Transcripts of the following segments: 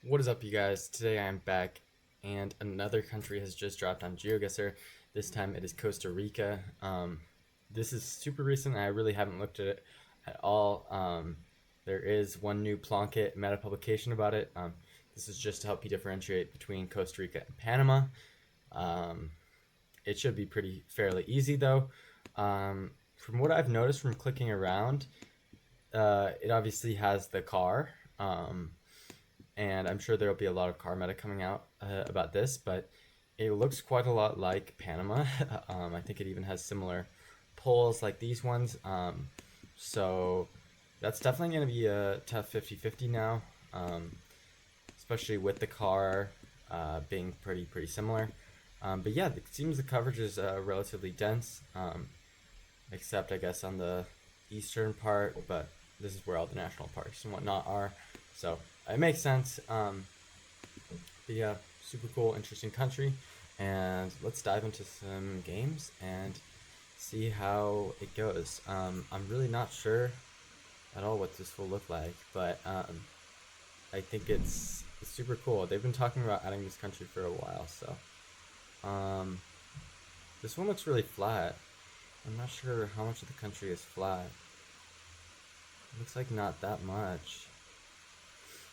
What is up, you guys? Today I am back, and another country has just dropped on GeoGuessr. This time it is Costa Rica. This is super recent. I really haven't looked at it at all. There is one new Plunkett meta publication about it. This is just to help you differentiate between Costa Rica and Panama. Um, it should be pretty fairly easy though. From what I've noticed from clicking around, it obviously has the car. And I'm sure there'll be a lot of car meta coming out about this, but it looks quite a lot like Panama. I think it even has similar polls like these ones. So that's definitely going to be a tough 50-50 now, especially with the car being pretty similar. But yeah, it seems the coverage is relatively dense, except I guess on the eastern part, but this is where all the national parks and whatnot are. So it makes sense. But yeah, super cool, interesting country. And let's dive into some games and see how it goes. I'm really not sure at all what this will look like, but I think it's super cool. They've been talking about adding this country for a while, so this one looks really flat. I'm not sure how much of the country is flat. It looks like not that much.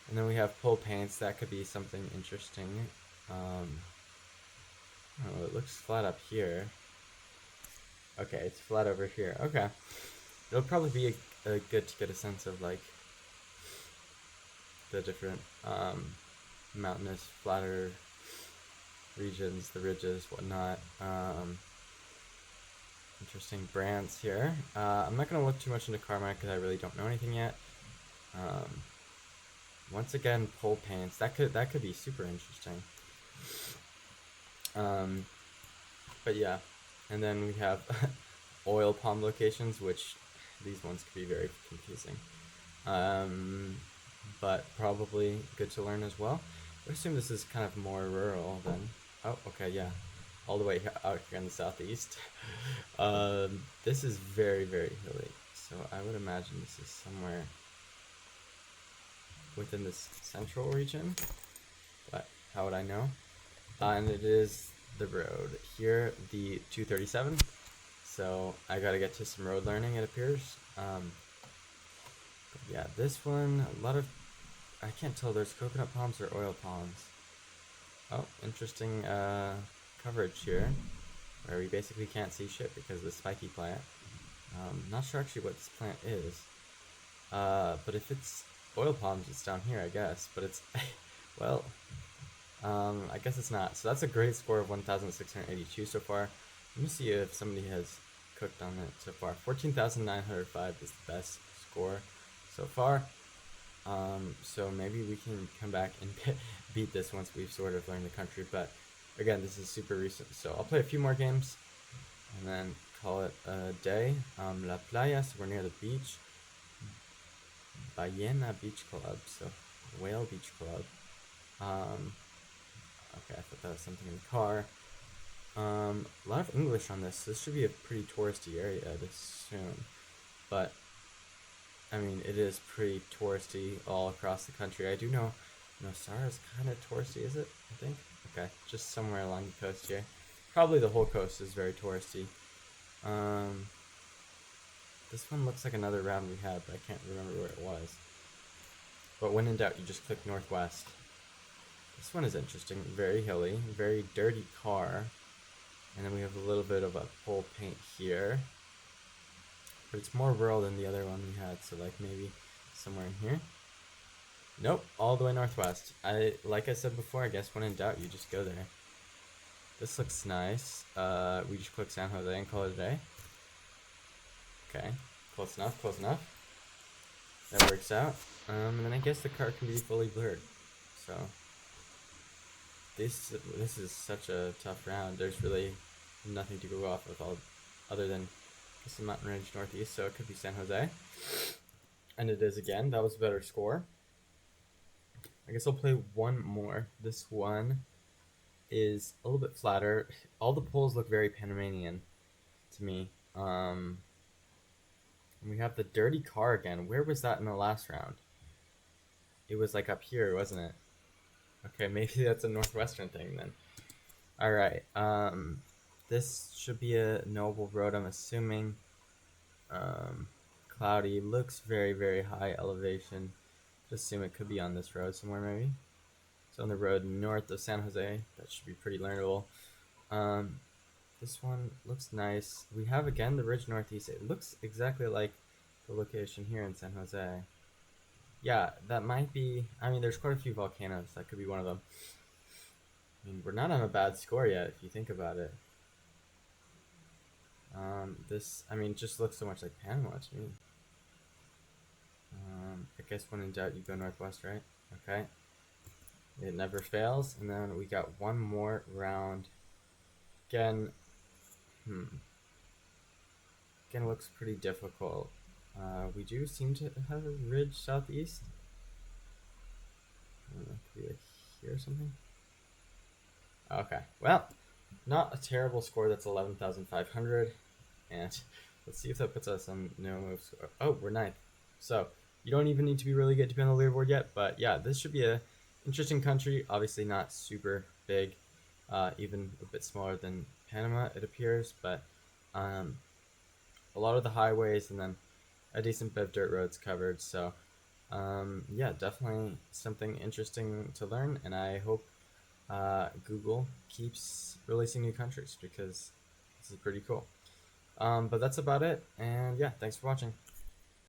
And then we have pull paints. That could be something interesting. Oh, it looks flat up here. Okay, it's flat over here. Okay. It'll probably be good to get a sense of like the different mountainous, flatter regions, the ridges, whatnot. Interesting brands here. I'm not going to look too much into Carmine because I really don't know anything yet. Once again, pole paints. That could be super interesting. But yeah, and then we have oil palm locations, which these ones could be very confusing. But probably good to learn as well. I assume this is kind of more rural than. Oh, okay, yeah, all the way out here in the southeast. This is very hilly, so I would imagine this is somewhere within this central region, but how would I know? And it is the road here, the 237. So I gotta get to some road learning, it appears. Yeah, this one, a lot of, I can't tell, there's coconut palms or oil palms. Oh, interesting coverage here, where we basically can't see shit because of the spiky plant. Not sure actually what this plant is. But if it's oil palms, it's down here, I guess. But it's, well, I guess it's not. So that's a great score of 1,682 so far. Let me see if somebody has cooked on it so far. 14,905 is the best score so far. So maybe we can come back and beat this once we've sort of learned the country. But again, this is super recent. So I'll play a few more games and then call it a day. La Playa, so we're near the beach. Ballena Beach Club, so Whale Beach Club. Okay, I thought that was something in the car. A lot of English on this. This should be a pretty touristy area, I'd assume. But, I mean, it is pretty touristy all across the country. I do know Nosara is kind of touristy, is it? I think? Okay, just somewhere along the coast here. Probably the whole coast is very touristy. This one looks like another round we had, but I can't remember where it was. But when in doubt, you just click northwest. This one is interesting. Very hilly, very dirty car. And then we have a little bit of a pole paint here. But it's more rural than the other one we had, so like maybe somewhere in here. Nope, all the way northwest. Like I said before, I guess when in doubt, you just go there. This looks nice. We just click San Jose and call it a day. Okay, close enough, close enough. That works out. And then I guess the car can be fully blurred. So this is such a tough round. There's really nothing to go off of other than the mountain range northeast. So it could be San Jose, and it is again. That was a better score. I guess I'll play one more. This one is a little bit flatter. All the poles look very Panamanian to me. And we have the dirty car again. Where was that in the last round? It was like up here, wasn't it? Okay, maybe that's a northwestern thing then. All right. This should be a noble road, I'm assuming. Um, Cloudy, looks very, very high elevation. Just assume it could be on this road somewhere, maybe. So on the road north of San Jose, that should be pretty learnable. Um, this one looks nice. We have again the ridge northeast. It looks exactly like the location here in San Jose. Yeah, that might be. I mean, there's quite a few volcanoes. That could be one of them. I mean, we're not on a bad score yet if you think about it. This, I mean, just looks so much like Panama to me. I guess when in doubt, you go northwest, right? Okay. It never fails. And then we got one more round. Again, again looks pretty difficult. We do seem to have a ridge southeast. I don't know, could be like here or something. Okay, well, not a terrible score. That's 11,500. And let's see if that puts us on no move score. Oh, we're ninth. So you don't even need to be really good to be on the leaderboard yet. But yeah, this should be a interesting country. Obviously not super big, even a bit smaller than Panama, it appears. But a lot of the highways and then a decent bit of dirt roads covered. So yeah, definitely something interesting to learn. And I hope Google keeps releasing new countries because this is pretty cool. But that's about it. And yeah, thanks for watching.